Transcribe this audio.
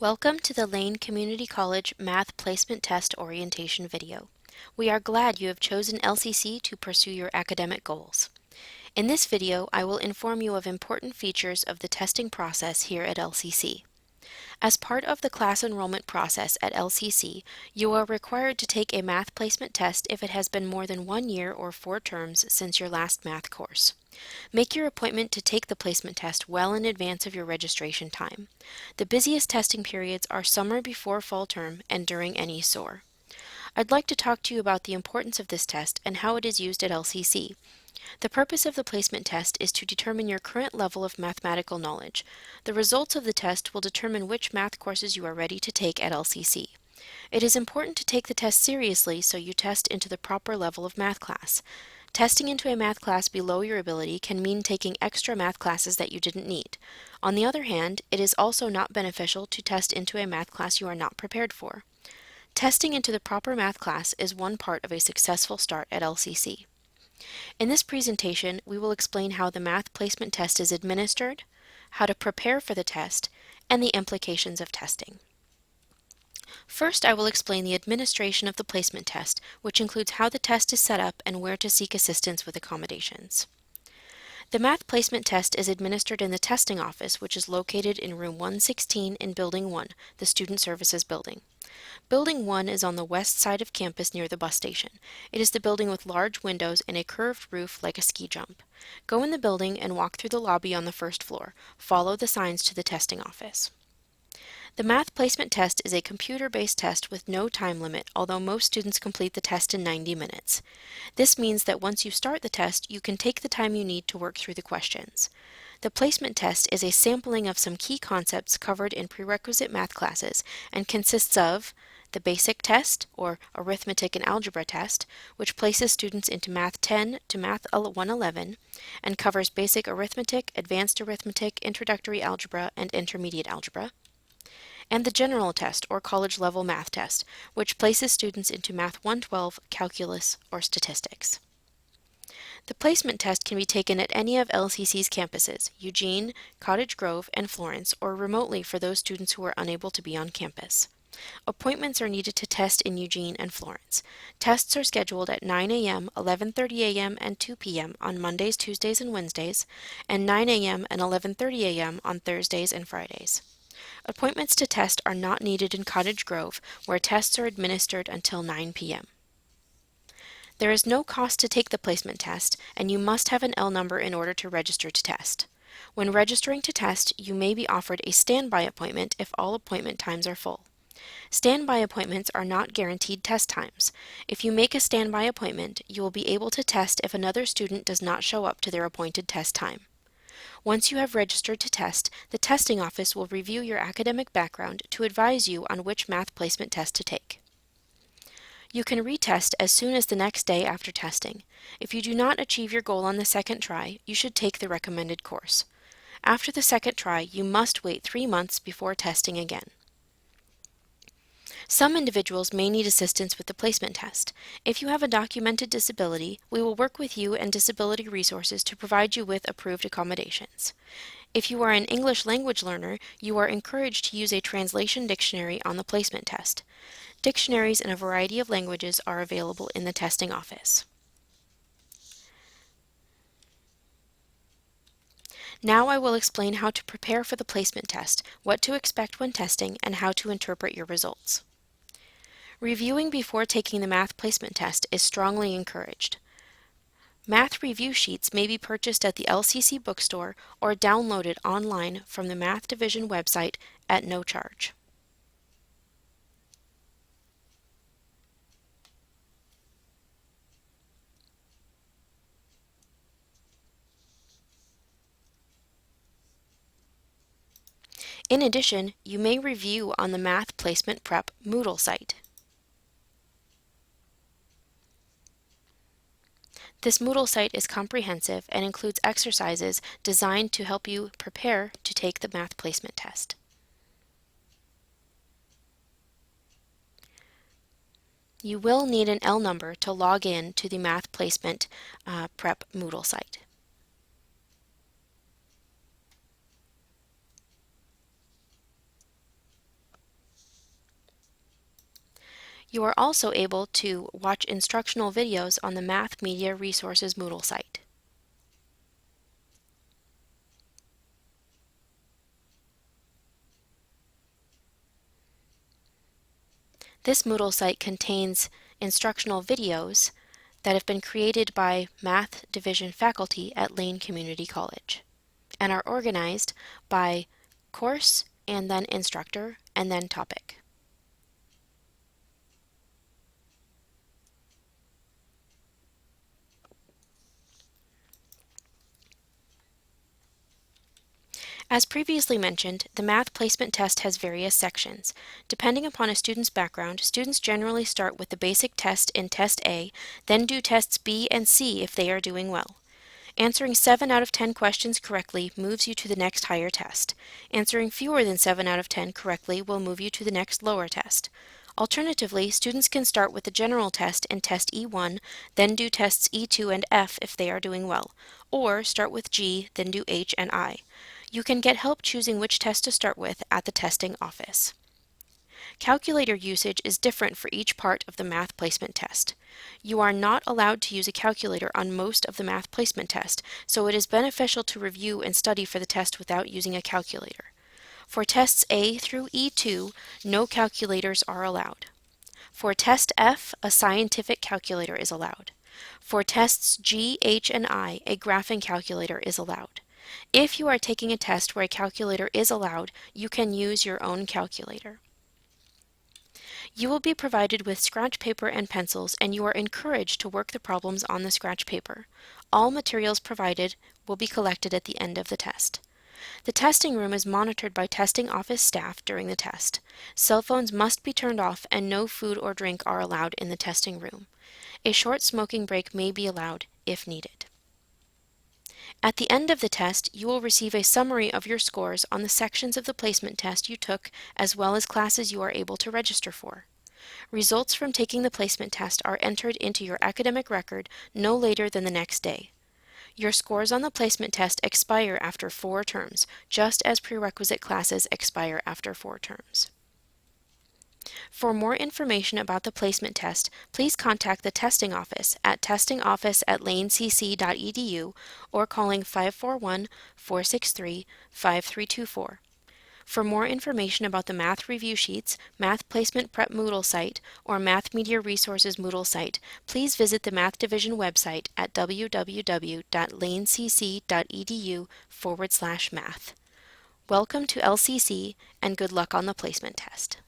Welcome to the Lane Community College Math Placement Test Orientation video. We are glad you have chosen LCC to pursue your academic goals. In this video, I will inform you of important features of the testing process here at LCC. As part of the class enrollment process at LCC, you are required to take a math placement test if it has been more than 1 year or 4 terms since your last math course. Make your appointment to take the placement test well in advance of your registration time. The busiest testing periods are summer before fall term and during any SOAR. I'd like to talk to you about the importance of this test and how it is used at LCC. The purpose of the placement test is to determine your current level of mathematical knowledge. The results of the test will determine which math courses you are ready to take at LCC. It is important to take the test seriously so you test into the proper level of math class. Testing into a math class below your ability can mean taking extra math classes that you didn't need. On the other hand, it is also not beneficial to test into a math class you are not prepared for. Testing into the proper math class is one part of a successful start at LCC. In this presentation, we will explain how the math placement test is administered, how to prepare for the test, and the implications of testing. First, I will explain the administration of the placement test, which includes how the test is set up and where to seek assistance with accommodations. The math placement test is administered in the testing office, which is located in room 116 in Building 1, the Student Services Building. Building 1 is on the west side of campus near the bus station. It is the building with large windows and a curved roof like a ski jump. Go in the building and walk through the lobby on the first floor. Follow the signs to the testing office. The math placement test is a computer-based test with no time limit, although most students complete the test in 90 minutes. This means that once you start the test, you can take the time you need to work through the questions. The placement test is a sampling of some key concepts covered in prerequisite math classes and consists of the basic test, or arithmetic and algebra test, which places students into Math 10 to Math 111 and covers basic arithmetic, advanced arithmetic, introductory algebra, and intermediate algebra, and the general test, or college-level math test, which places students into Math 112, calculus, or statistics. The placement test can be taken at any of LCC's campuses, Eugene, Cottage Grove, and Florence, or remotely for those students who are unable to be on campus. Appointments are needed to test in Eugene and Florence. Tests are scheduled at 9 a.m., 11:30 a.m., and 2 p.m. on Mondays, Tuesdays, and Wednesdays, and 9 a.m. and 11:30 a.m. on Thursdays and Fridays. Appointments to test are not needed in Cottage Grove, where tests are administered until 9 p.m. There is no cost to take the placement test, and you must have an L number in order to register to test. When registering to test, you may be offered a standby appointment if all appointment times are full. Standby appointments are not guaranteed test times. If you make a standby appointment, you will be able to test if another student does not show up to their appointed test time. Once you have registered to test, the testing office will review your academic background to advise you on which math placement test to take. You can retest as soon as the next day after testing. If you do not achieve your goal on the second try, you should take the recommended course. After the second try, you must wait 3 months before testing again. Some individuals may need assistance with the placement test. If you have a documented disability, we will work with you and disability resources to provide you with approved accommodations. If you are an English language learner, you are encouraged to use a translation dictionary on the placement test. Dictionaries in a variety of languages are available in the testing office. Now I will explain how to prepare for the placement test, what to expect when testing, and how to interpret your results. Reviewing before taking the math placement test is strongly encouraged. Math review sheets may be purchased at the LCC bookstore or downloaded online from the Math Division website at no charge. In addition, you may review on the Math Placement Prep Moodle site. This Moodle site is comprehensive and includes exercises designed to help you prepare to take the math placement test. You will need an L number to log in to the Math Placement Prep Moodle site. You are also able to watch instructional videos on the Math Media Resources Moodle site. This Moodle site contains instructional videos that have been created by Math Division faculty at Lane Community College and are organized by course and then instructor and then topic. As previously mentioned, the math placement test has various sections. Depending upon a student's background, students generally start with the basic test in Test A, then do Tests B and C if they are doing well. Answering 7 out of 10 questions correctly moves you to the next higher test. Answering fewer than 7 out of 10 correctly will move you to the next lower test. Alternatively, students can start with the general test in Test E1, then do Tests E2 and F if they are doing well, or start with G, then do H and I. You can get help choosing which test to start with at the testing office. Calculator usage is different for each part of the math placement test. You are not allowed to use a calculator on most of the math placement test, so it is beneficial to review and study for the test without using a calculator. For tests A through E2, no calculators are allowed. For test F, a scientific calculator is allowed. For tests G, H, and I, a graphing calculator is allowed. If you are taking a test where a calculator is allowed, you can use your own calculator. You will be provided with scratch paper and pencils, and you are encouraged to work the problems on the scratch paper. All materials provided will be collected at the end of the test. The testing room is monitored by testing office staff during the test. Cell phones must be turned off and no food or drink are allowed in the testing room. A short smoking break may be allowed if needed. At the end of the test, you will receive a summary of your scores on the sections of the placement test you took, as well as classes you are able to register for. Results from taking the placement test are entered into your academic record no later than the next day. Your scores on the placement test expire after 4 terms, just as prerequisite classes expire after 4 terms. For more information about the placement test, please contact the testing office at testingoffice@lanecc.edu or calling 541-463-5324. For more information about the Math Review Sheets, Math Placement Prep Moodle site, or Math Media Resources Moodle site, please visit the Math Division website at www.lanecc.edu/math. Welcome to LCC and good luck on the placement test.